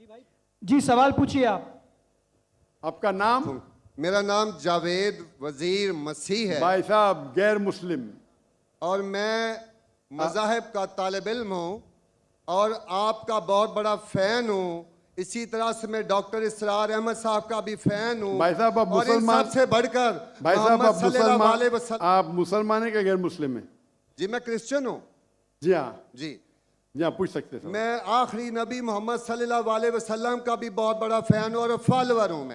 जी सवाल पूछिए आप। आपका नाम? मेरा नाम जावेद वजीर मसीह है भाई साहब गैर मुस्लिम। और मैं मज़ाहिब का तालिब इल्म हूँ और आपका बहुत बड़ा फ़ैन हूँ। इसी तरह से मैं डॉक्टर इसरार अहमद साहब का भी फ़ैन हूँ। भाई साहब आप और इन मुसलमान, सबसे बढ़कर भाई साहब मोहम्मद आप सल्लल्लाहु मुसलमान, अलैहि वसल्लम। आप मुसलमान हैं क्या गैर मुस्लिम हैं? जी मैं क्रिश्चियन हूँ। जी हाँ जी जी हाँ, पूछ सकते हैं। मैं आखिरी नबी मोहम्मद सल्लल्लाहु अलैहि वसल्लम का भी बहुत बड़ा फ़ैन हूँ और फॉलोअर हूँ।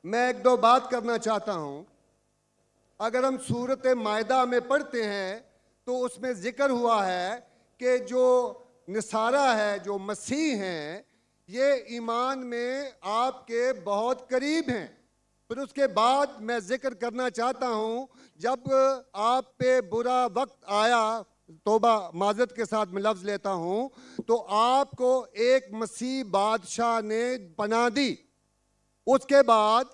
मैं एक दो बात करना चाहता हूँ। अगर हम सूरत मायदा में पढ़ते हैं तो उसमें जिक्र हुआ है कि जो नसारा है, जो मसीह हैं, ये ईमान में आपके बहुत करीब हैं। फिर उसके बाद मैं जिक्र करना चाहता हूँ, जब आप पे बुरा वक्त आया, तोबा माजरत के साथ मैं लफ्ज़ लेता हूँ, तो आपको एक मसीह बादशाह ने पनाह दी। उसके बाद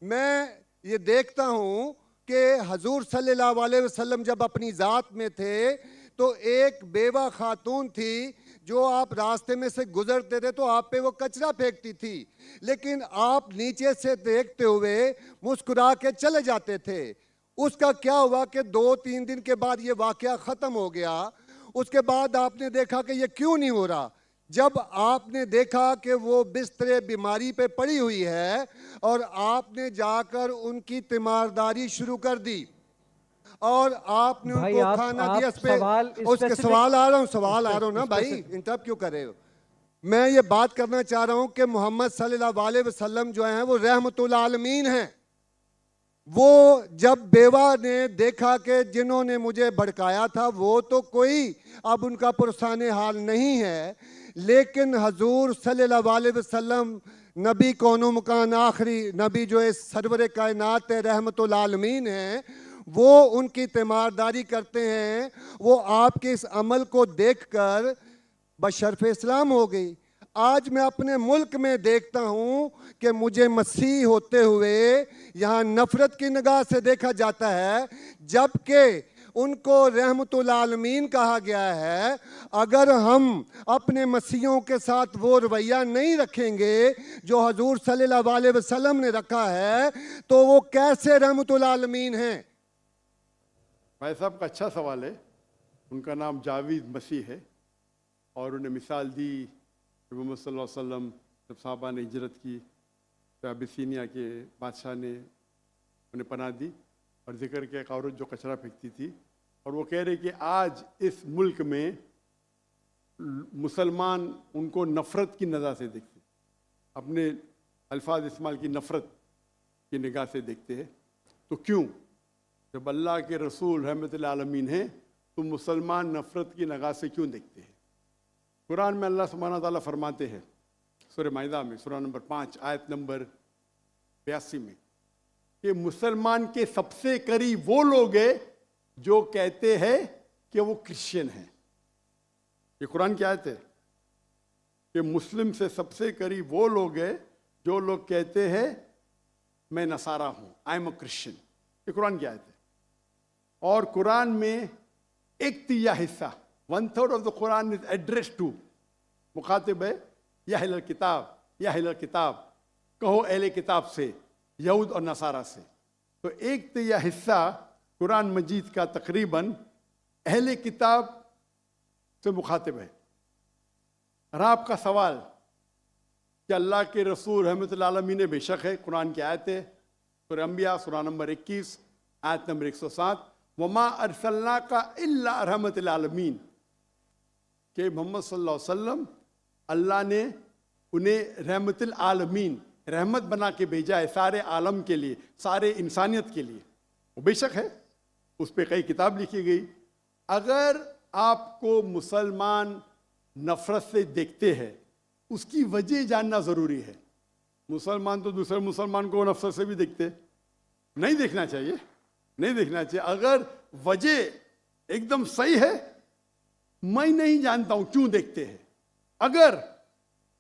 मैं ये देखता हूँ कि हजूर सल्लल्लाहु अलैहि वसल्लम जब अपनी ज़ात में थे तो एक बेवा खातून थी जो आप रास्ते में से गुजरते थे तो आप पे वो कचरा फेंकती थी, लेकिन आप नीचे से देखते हुए मुस्कुरा के चले जाते थे। उसका क्या हुआ कि 2-3 दिन के बाद ये वाक़या ख़त्म हो गया। उसके बाद आपने देखा कि ये क्यों नहीं हो रहा। जब आपने देखा कि वो बिस्तरे बीमारी पे पड़ी हुई है और आपने जाकर उनकी तीमारदारी शुरू कर दी और आपने भाई उनको आप खाना दिया। इस पे सवाल उसके specific- सवाल आ रहा हूँ, सवाल आ रहा हूँ ना भाई, इंटरप्ट क्यों कर रहे हो? मैं ये बात करना चाह रहा हूँ कि मोहम्मद सल्लल्लाहु अलैहि वसल्लम जो हैं वो रहमतुल आलमीन हैं। वो जब बेवा ने देखा कि जिन्होंने मुझे भड़काया था वो तो कोई अब उनका पुरसाने हाल नहीं है, लेकिन हजूर सल्लल्लाहु अलैहि वसल्लम नबी कौनो मकान आखिरी नबी जो इस सरवर कायनात रहमतुल आलमीन हैं, वो उनकी तीमारदारी करते हैं। वो आपके इस अमल को देखकर बशर्फ इस्लाम हो गई। आज मैं अपने मुल्क में देखता हूँ कि मुझे मसीह होते हुए यहाँ नफरत की निगाह से देखा जाता है, जबकि उनको रहमतुल आलमीन कहा गया है। अगर हम अपने मसीहों के साथ वो रवैया नहीं रखेंगे जो हजूर सल्लल्लाहु अलैहि वसल्लम ने रखा है तो वो कैसे रहमतुल आलमीन हैं? भाई साहब का अच्छा सवाल है। उनका नाम जावेद मसीह है और उन्हें मिसाल दी कि मोहम्मद सल्लल्लाहु अलैहि वसल्लम जब साहबा ने हिजरत की तो अबिसीनिया के बादशाह ने उन्हें पनाह दी और जिक्र किया एक औरत जो कचरा फेंकती थी, और वो कह रहे कि आज इस मुल्क में मुसलमान उनको नफ़रत की नज़र से देखते, अपने अल्फाज इस्तेमाल की नफ़रत की निगाह से देखते हैं। तो क्यों, जब अल्लाह के रसूल रहमतुल आलमीन हैं तो मुसलमान नफ़रत की निगाह से क्यों देखते हैं? कुरान में अल्लाह सुब्हानहू व तआला फरमाते हैं सूरह माइदा में सूरह नंबर 5 आयत नंबर 82 में कि मुसलमान के सबसे करीब वो लोग हैं जो कहते हैं कि वो क्रिश्चियन हैं। ये कुरान की आयत है कि मुस्लिम से सबसे करीब वो लोग हैं जो लोग कहते हैं मैं नसारा हूँ, आई एम अ क्रिश्चियन। ये कुरान की आयत है। और कुरान में 1/3 हिस्सा 1/3 of the Quran is address to, मुखातिब है या अहले किताब, या अहले किताब कहो अहले किताब से, यहूद और नसारा से। तो 1/3 हिस्सा कुरान मजीद का तकरीबन अहले किताब से मुखातिब है। और आपका सवाल कि अल्लाह के रसूल रहमतुल आलमीन ने, बेशक है, कुरान की आयत है सूरह अंबिया सूरह नंबर 21 आयत नंबर 107, वमा अरसलनाका इल्ला रहमतुल आलमीन, कि मोहम्मद सल्लल्लाहु अलैहि वसल्लम अल्लाह ने उन्हें रहमतुल आलमीन, रहमत बना के भेजा है सारे आलम के लिए, सारे इंसानियत के लिए। वो बेशक है, उस पर कई किताब लिखी गई। अगर आपको मुसलमान नफरत से देखते हैं, उसकी वजह जानना ज़रूरी है। मुसलमान तो दूसरे मुसलमान को नफरत से भी देखते, नहीं देखना चाहिए, नहीं देखना चाहिए। अगर वजह एकदम सही है, मैं नहीं जानता हूं क्यों देखते हैं। अगर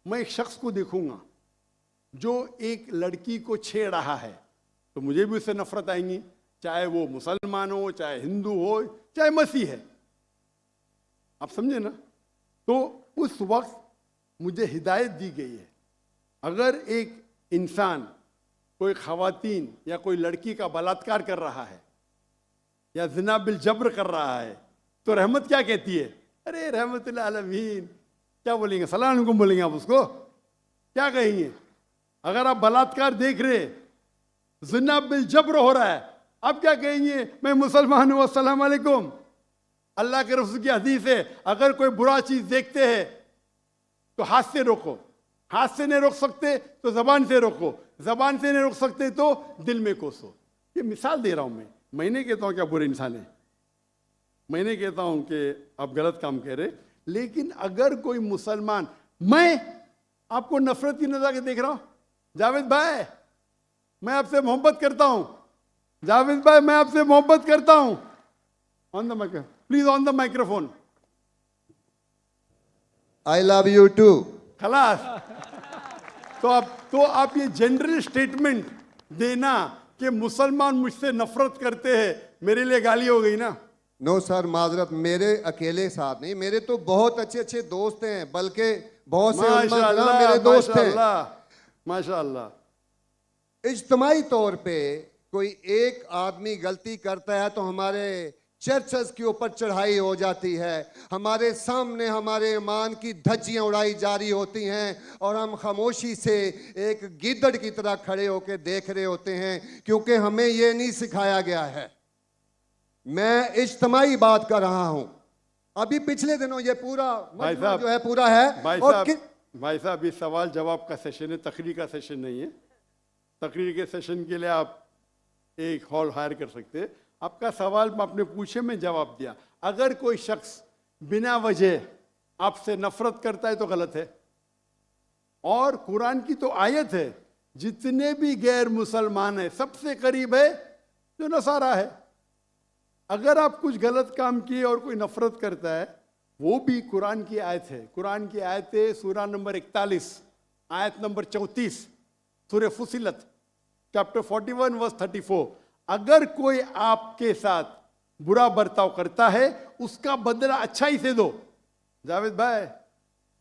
मैं एक शख्स को देखूंगा जो एक लड़की को छेड़ रहा है तो मुझे भी उससे नफरत आएंगी, चाहे वो मुसलमान हो, चाहे हिंदू हो, चाहे मसीह है। आप समझे ना? तो उस वक्त मुझे हिदायत दी गई है, अगर एक इंसान कोई खवातीन या कोई लड़की का बलात्कार कर रहा है या ज़िना बिल जब्र कर रहा है, तो रहमत क्या कहती है? अरे रहमतुल आलमीन, क्या बोलेंगे? सलाम अलैकुम बोलेंगे आप उसको? क्या कहेंगे? अगर आप बलात्कार देख रहे, ज़िना बिल जब्र हो रहा है, आप क्या कहेंगे? मैं मुसलमान हूँ, अस्सलाम अलैकुम। अल्लाह के रसूल की हदीस है, अगर कोई बुरा चीज देखते हैं तो हाथ से रोको, हाथ से नहीं रोक सकते तो जबान से रोको, जबान से नहीं रोक सकते तो दिल में कोसो। ये मिसाल दे रहा हूं मैं नहीं कहता हूं कि आप बुरे इंसान हैं, मैं नहीं कहता हूं कि आप गलत काम कह रहे, लेकिन अगर कोई मुसलमान, मैं आपको नफरत की नजर से देख रहा हूं, जावेद भाई मैं आपसे मोहब्बत करता हूं, जावेद भाई मैं आपसे मोहब्बत करता हूं, on the microphone please, on the microphone, I love you too. खलास। तो आप ये जनरल स्टेटमेंट देना कि मुसलमान मुझसे नफरत करते हैं, मेरे लिए गाली हो गई ना? नो सर, माजरत, मेरे अकेले साथ नहीं, मेरे तो बहुत अच्छे अच्छे दोस्त हैं, बल्कि बहुत से उलमा माशाअल्लाह, मेरे दोस्त हैं। माशाअल्लाह, माशाअल्लाह। इज्तमाई तौर पे कोई एक आदमी गलती करता है तो हमारे चर्चेस के ऊपर चढ़ाई हो जाती है, हमारे सामने हमारे ईमान की धज्जियां उड़ाई जारी होती हैं और हम खामोशी से एक गिद्दड़ की तरह खड़े होकर देख रहे होते हैं, क्योंकि हमें यह नहीं सिखाया गया है। मैं इज्तमाई बात कर रहा हूं। अभी पिछले दिनों ये पूरा मजमा जो है पूरा है। भाई साहब, ये सवाल जवाब का सेशन है, तकरीर का सेशन नहीं है। तकरीर के सेशन के लिए आप एक हॉल हायर कर सकते हैं। आपका सवाल आपने पूछे, मैं जवाब दिया। अगर कोई शख्स बिना वजह आपसे नफरत करता है तो गलत है, और कुरान की तो आयत है, जितने भी गैर मुसलमान है सबसे करीब है जो नसारा है। अगर आप कुछ गलत काम किए और कोई नफरत करता है, वो भी कुरान की आयत है। कुरान की आयत है सूरा नंबर 41 आयत नंबर 34, सूरह फुसिलत चैप्टर 41 वर्स 34। अगर कोई आपके साथ बुरा बर्ताव करता है, उसका बदला अच्छाई से दो। जावेद भाई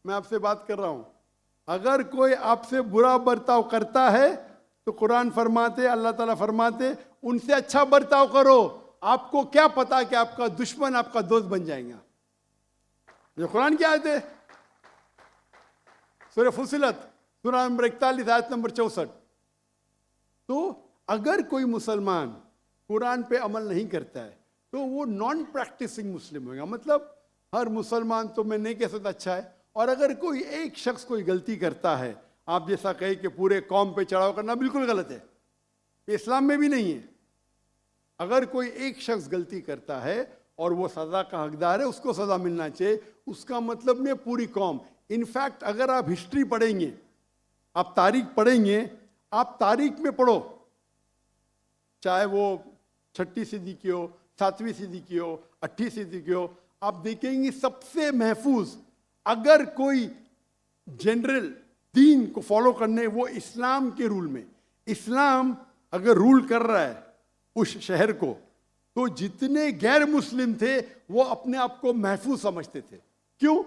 मैं आपसे बात कर रहा हूं, अगर कोई आपसे बुरा बर्ताव करता है तो कुरान फरमाते, अल्लाह ताला फरमाते, उनसे अच्छा बर्ताव करो। आपको क्या पता कि आपका दुश्मन आपका दोस्त बन जाएगा। जो कुरान की आयत है, सूरह फुसिलत सूरा नंबर 41 आयत नंबर 64। तो अगर कोई मुसलमान कुरान पे अमल नहीं करता है तो वो नॉन प्रैक्टिसिंग मुस्लिम होगा। मतलब हर मुसलमान तो मैं नहीं कह सकता अच्छा है, और अगर कोई एक शख्स कोई गलती करता है, आप जैसा कहे कि पूरे कौम पे चढ़ाव करना बिल्कुल गलत है, ये इस्लाम में भी नहीं है। अगर कोई एक शख्स गलती करता है और वो सजा का हकदार है, उसको सजा मिलना चाहिए। उसका मतलब नहीं पूरी कौम। इनफैक्ट अगर आप हिस्ट्री पढ़ेंगे, आप तारीख पढ़ेंगे, आप तारीख में पढ़ो, चाहे वो 6वीं सदी की हो, 7वीं सदी की हो, 8वीं सदी की हो, आप देखेंगे सबसे महफूज अगर कोई जनरल दीन को फॉलो करने, वो इस्लाम के रूल में। इस्लाम अगर रूल कर रहा है उस शहर को, तो जितने गैर मुस्लिम थे वो अपने आप को महफूज समझते थे। क्यों?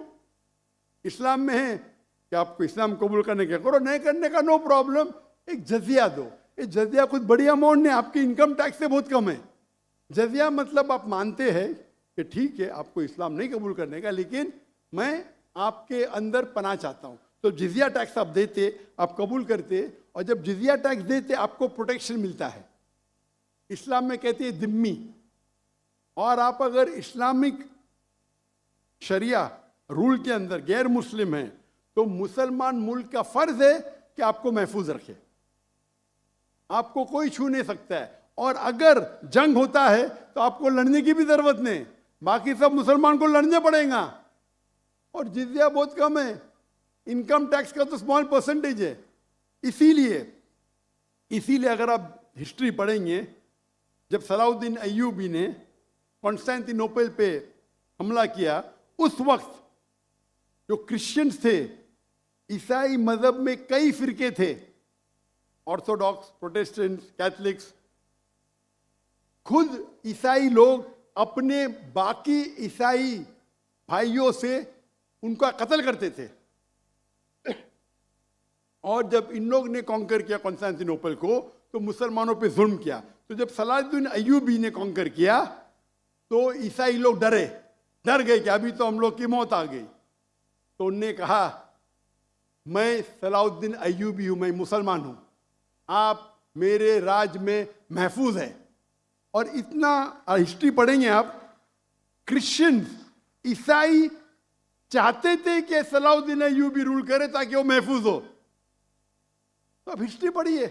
इस्लाम में है कि आपको इस्लाम कबूल करने का करो, नहीं करने का नो प्रॉब्लम, एक जजिया दो। ये जजिया कुछ बड़ी अमाउंट नहीं, आपके इनकम टैक्स से बहुत कम है। जजिया मतलब आप मानते हैं कि ठीक है आपको इस्लाम नहीं कबूल करने का, लेकिन मैं आपके अंदर पनाह चाहता हूं। तो जिजिया टैक्स आप देते, आप कबूल करते, और जब जिजिया टैक्स देते आपको प्रोटेक्शन मिलता है। इस्लाम में कहते हैं दिम्मी। और आप अगर इस्लामिक शरिया रूल के अंदर गैर मुस्लिम हैं, तो मुसलमान मुल्क का फर्ज है कि आपको महफूज रखे, आपको कोई छू नहीं सकता है। और अगर जंग होता है तो आपको लड़ने की भी जरूरत नहीं, बाकी सब मुसलमान को लड़ने पड़ेगा। और जिजिया बहुत कम है, इनकम टैक्स का तो स्मॉल परसेंटेज है। इसीलिए अगर आप हिस्ट्री पढ़ेंगे, जब सलाउद्दीन अय्यूबी ने कॉन्स्टेंटिनोपल पे हमला किया, उस वक्त जो क्रिश्चियंस थे, ईसाई मजहब में कई फिरके थे, ऑर्थोडॉक्स, प्रोटेस्टेंट, कैथलिक्स, खुद ईसाई लोग अपने बाकी ईसाई भाइयों से उनका कत्ल करते थे। और जब इन लोग ने कॉन्कर किया कॉन्स्टेंटिनोपल को तो मुसलमानों पे जुल्म किया। तो जब सलाहुद्दीन अय्यूबी ने कॉन्कर किया तो ईसाई लोग डर गए कि अभी तो हम लोग की मौत आ गई। तो उनने कहा मैं सलाहुद्दीन अय्यूबी हूं, मैं मुसलमान हूं, आप मेरे राज में महफूज है। और इतना हिस्ट्री पढ़ेंगे आप, क्रिश्चियंस ईसाई चाहते थे कि सलाहुद्दीन अय्यूबी रूल करे ताकि वो महफूज हो। तो अब हिस्ट्री पढ़िए,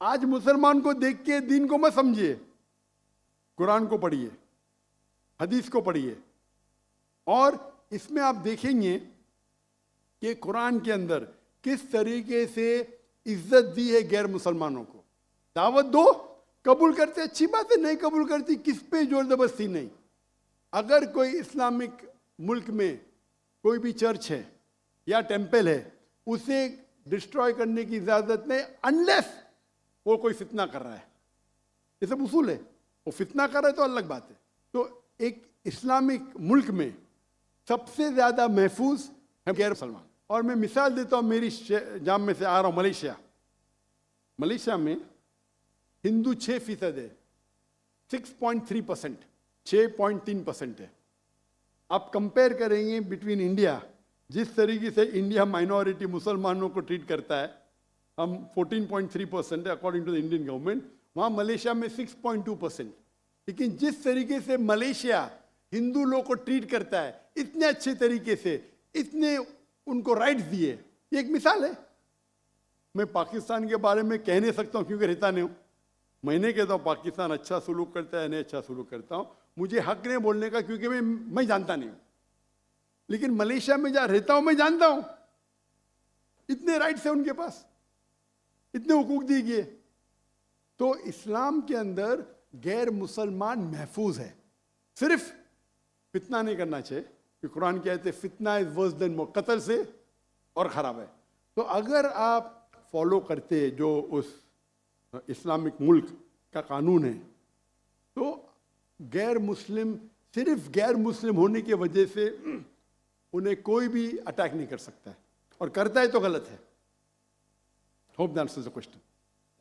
आज मुसलमान को देख के दीन को मत समझिए, कुरान को पढ़िए, हदीस को पढ़िए। और इसमें आप देखेंगे कि कुरान के अंदर किस तरीके से इज्जत दी है गैर मुसलमानों को। दावत दो, कबूल करते अच्छी बात है, नहीं कबूल करती किस पे जोर जबरदस्ती नहीं। अगर कोई इस्लामिक मुल्क में कोई भी चर्च है या टेंपल है, उसे डिस्ट्रॉय करने की इजाजत नहीं, अनलेस वो कोई फितना कर रहा है। ये सब उसूल है। वो फितना कर रहा है तो अलग बात है। तो एक इस्लामिक मुल्क में सबसे ज्यादा महफूज है गैर मुसलमान। और मैं मिसाल देता हूं, मेरी जाम में से आ रहा हूं मलेशिया में हिंदू 6% है, 6.3%, 6.3% है। आप कंपेयर करेंगे बिटवीन इंडिया, जिस तरीके से इंडिया माइनॉरिटी मुसलमानों को ट्रीट करता है, हम 14.3% है according to the Indian government, वहाँ मलेशिया में 6.2%। लेकिन जिस तरीके से मलेशिया हिंदू लोग को ट्रीट करता है, इतने अच्छे तरीके से, इतने उनको राइट्स दिए, ये एक मिसाल है। मैं पाकिस्तान के बारे में कह नहीं सकता हूँ क्योंकि रहता नहीं हूँ। मैं नहीं कहता हूँ पाकिस्तान अच्छा सुलूक करता है, नहीं अच्छा सुलूक करता हूँ, मुझे हक नहीं बोलने का क्योंकि मैं जानता नहीं हूँ। लेकिन मलेशिया में जहाँ रहता हूँ मैं जानता हूँ, इतने राइट्स है उनके पास, इतने हुकूक दिए गए। तो इस्लाम के अंदर गैर मुसलमान महफूज है। सिर्फ फितना नहीं करना चाहिए कि कुरान कहते फितना इज वर्स देन मौत, कत्ल से और खराब है। तो अगर आप फॉलो करते जो उस इस्लामिक मुल्क का कानून है, तो गैर मुस्लिम, सिर्फ गैर मुस्लिम होने की वजह से उन्हें कोई भी अटैक नहीं कर सकता है, और करता है तो गलत है। Hope that answers the question.